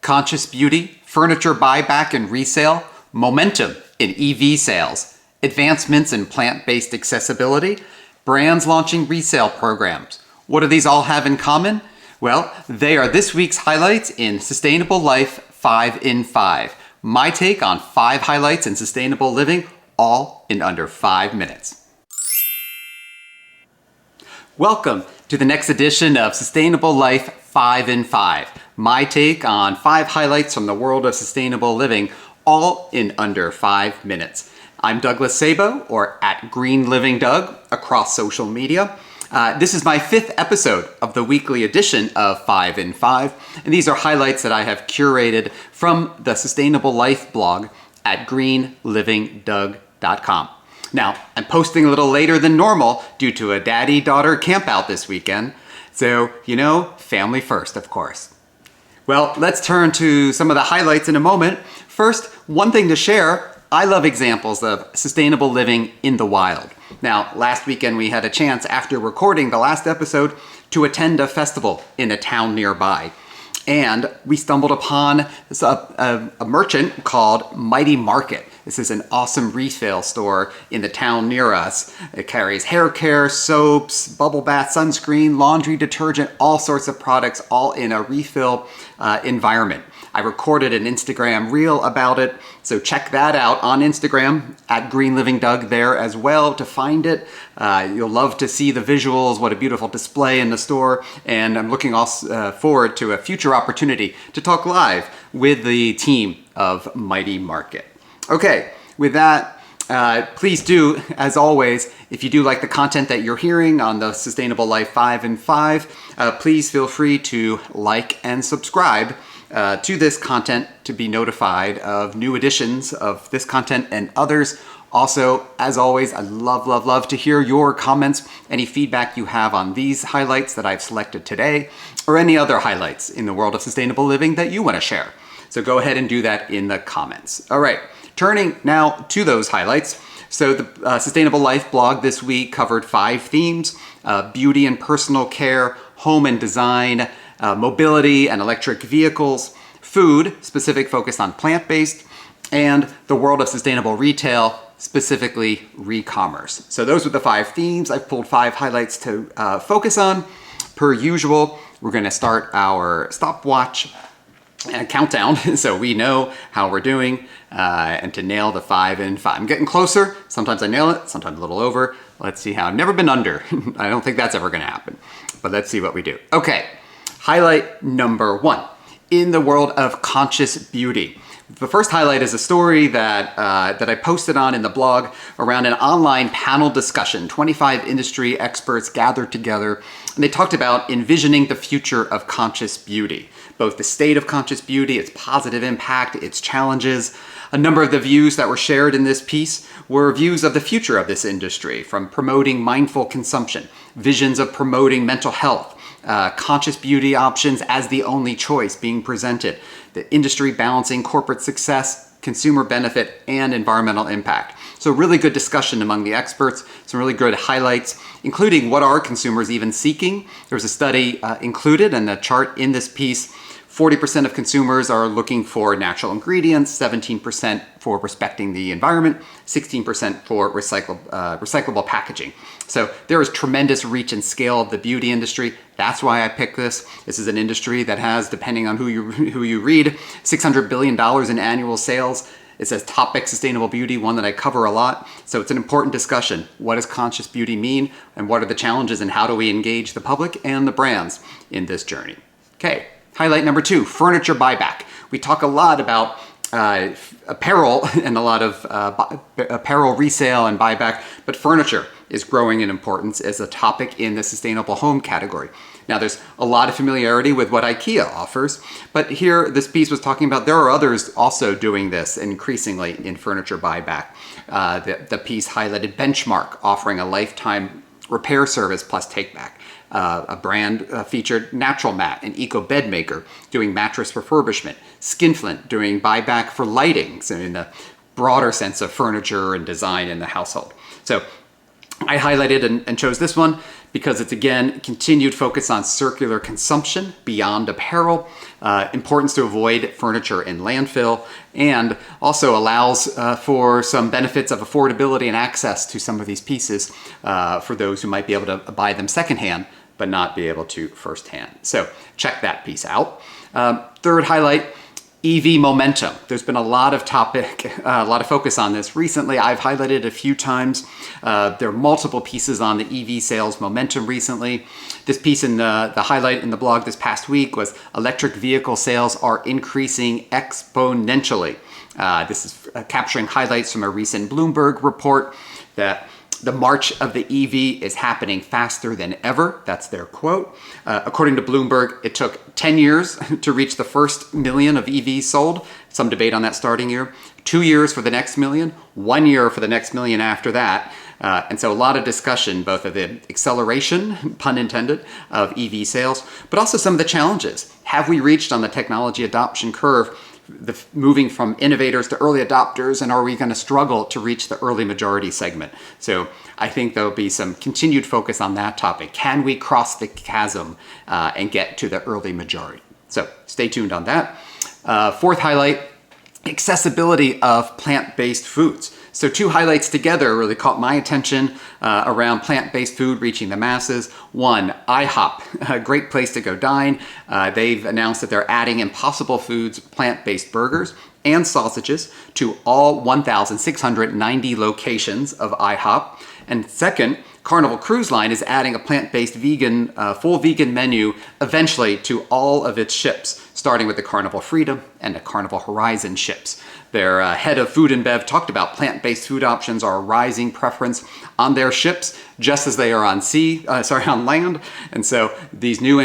conscious beauty, furniture buyback and resale, momentum in EV sales, advancements in plant-based accessibility, brands launching resale programs. What do these all have in common? Well, they are this week's highlights in Sustainable Life 5 in 5. My take on 5 highlights in sustainable living, all in under 5 minutes. Welcome to the next edition of Sustainable Life 5 in 5. My take on 5 highlights from the world of sustainable living, all in under 5 minutes. I'm Douglas Sabo, or at Green Living Doug, across social media. This is my 5th episode of the weekly edition of 5 in 5, and these are highlights that I have curated from the Sustainable Life blog at greenlivingdoug.com. Now, I'm posting a little later than normal due to a daddy-daughter campout this weekend, so, family first, of course. Well, let's turn to some of the highlights in a moment. First, one thing to share, I love examples of sustainable living in the wild. Now, last weekend we had a chance, after recording the last episode, to attend a festival in a town nearby. And we stumbled upon a merchant called Mighty Market. This is an awesome resale store in the town near us. It carries hair care, soaps, bubble bath, sunscreen, laundry detergent, all sorts of products, all in a refill environment. I recorded an Instagram reel about it, so check that out on Instagram, at greenlivingdoug there as well to find it. You'll love to see the visuals, what a beautiful display in the store, and I'm looking forward to a future opportunity to talk live with the team of Mighty Market. Okay, with that, please do, as always, if you do like the content that you're hearing on the Sustainable Life 5 in 5, please feel free to like and subscribe to this content to be notified of new editions of this content and others. Also, as always, I love to hear your comments, any feedback you have on these highlights that I've selected today, or any other highlights in the world of sustainable living that you want to share. So go ahead and do that in the comments. All right, turning now to those highlights. So the Sustainable Life blog this week covered 5 themes: beauty and personal care, home and design, mobility and electric vehicles, food, specific focus on plant-based, and the world of sustainable retail, specifically re-commerce. So those were the 5 themes. I've pulled 5 highlights to focus on. Per usual, we're going to start our stopwatch and countdown so we know how we're doing and to nail the 5 in 5. I'm getting closer. Sometimes I nail it, sometimes a little over. Let's see how. I've never been under. I don't think that's ever going to happen, but let's see what we do. Okay. Highlight number 1, in the world of conscious beauty. The first highlight is a story that I posted on in the blog around an online panel discussion. 25 industry experts gathered together, and they talked about envisioning the future of conscious beauty, both the state of conscious beauty, its positive impact, its challenges. A number of the views that were shared in this piece were views of the future of this industry, from promoting mindful consumption, visions of promoting mental health, conscious beauty options as the only choice being presented, the industry balancing corporate success, consumer benefit, and environmental impact. So really good discussion among the experts, some really good highlights, including what are consumers even seeking. There's a study included in the chart in this piece. 40% of consumers are looking for natural ingredients, 17% for respecting the environment, 16% for recyclable packaging. So there is tremendous reach and scale of the beauty industry. That's why I picked this. This is an industry that has, depending on who you read, $600 billion in annual sales. It says topic sustainable beauty, one that I cover a lot. So it's an important discussion. What does conscious beauty mean? And what are the challenges, and how do we engage the public and the brands in this journey? Okay. Highlight number 2, furniture buyback. We talk a lot about apparel and a lot of apparel resale and buyback, but furniture is growing in importance as a topic in the sustainable home category. Now, there's a lot of familiarity with what IKEA offers, but here this piece was talking about there are others also doing this increasingly in furniture buyback. The piece highlighted Benchmark offering a lifetime repair service plus takeback. A brand featured Natural Mat, an eco bed maker, doing mattress refurbishment. Skinflint doing buyback for lighting, so in the broader sense of furniture and design in the household. So I highlighted and chose this one because it's, again, continued focus on circular consumption beyond apparel, importance to avoid furniture in landfill, and also allows for some benefits of affordability and access to some of these pieces for those who might be able to buy them secondhand but not be able to firsthand. So check that piece out. Third highlight, EV momentum. There's been a lot of focus on this recently. I've highlighted it a few times. There are multiple pieces on the EV sales momentum recently. This piece in the highlight in the blog this past week was electric vehicle sales are increasing exponentially. This is capturing highlights from a recent Bloomberg report that the march of the EV is happening faster than ever. That's their quote. According to Bloomberg, it took 10 years to reach the first million of EVs sold. Some debate on that starting year. 2 years for the next million, 1 year for the next million after that. And so a lot of discussion, both of the acceleration, pun intended, of EV sales, but also some of the challenges. Have we reached on the technology adoption curve moving from innovators to early adopters, and are we going to struggle to reach the early majority segment? So I think there'll be some continued focus on that topic. Can we cross the chasm and get to the early majority? So stay tuned on that. Fourth highlight, accessibility of plant-based foods. So two highlights together really caught my attention around plant-based food reaching the masses. One, IHOP, a great place to go dine. They've announced that they're adding Impossible Foods plant-based burgers and sausages to all 1,690 locations of IHOP. And second, Carnival Cruise Line is adding a plant-based vegan, full vegan menu eventually to all of its ships, starting with the Carnival Freedom and the Carnival Horizon ships. Their head of food and bev talked about plant-based food options are a rising preference on their ships, just as they are on on land. And so these new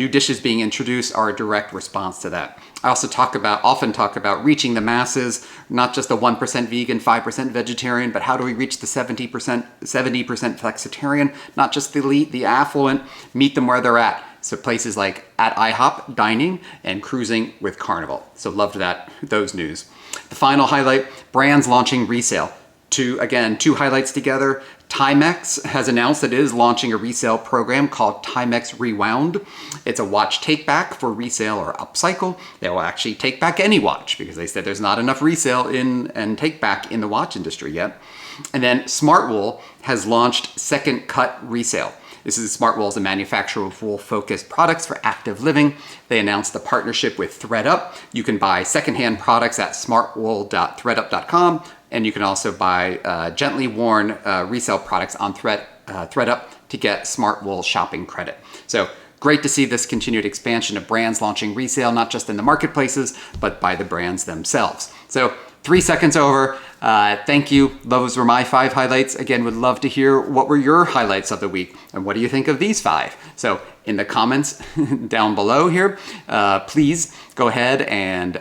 dishes being introduced are a direct response to that. I also often talk about reaching the masses, not just the 1% vegan, 5% vegetarian, but how do we reach the 70% flexitarian, not just the elite, the affluent, meet them where they're at. So places like at IHOP, dining, and cruising with Carnival. So loved those news. The final highlight, brands launching resale. Two highlights together. Timex has announced that it is launching a resale program called Timex Rewound. It's a watch take back for resale or upcycle. They will actually take back any watch because they said there's not enough resale and take back in the watch industry yet. And then Smartwool has launched Second Cut Resale. Smartwool is a manufacturer of wool-focused products for active living. They announced the partnership with ThredUp. You can buy secondhand products at smartwool.thredup.com, and you can also buy gently worn resale products on ThredUp to get Smartwool shopping credit. So great to see this continued expansion of brands launching resale, not just in the marketplaces, but by the brands themselves. So 3 seconds over. Thank you. Those were my 5 highlights. Again, would love to hear what were your highlights of the week and what do you think of these 5? So in the comments down below here, please go ahead and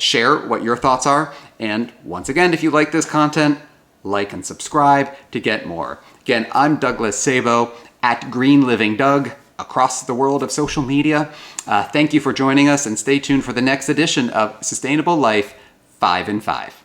share what your thoughts are. And once again, if you like this content, like and subscribe to get more. Again, I'm Douglas Sabo at Green Living Doug across the world of social media. Thank you for joining us and stay tuned for the next edition of Sustainable Life 5 in 5.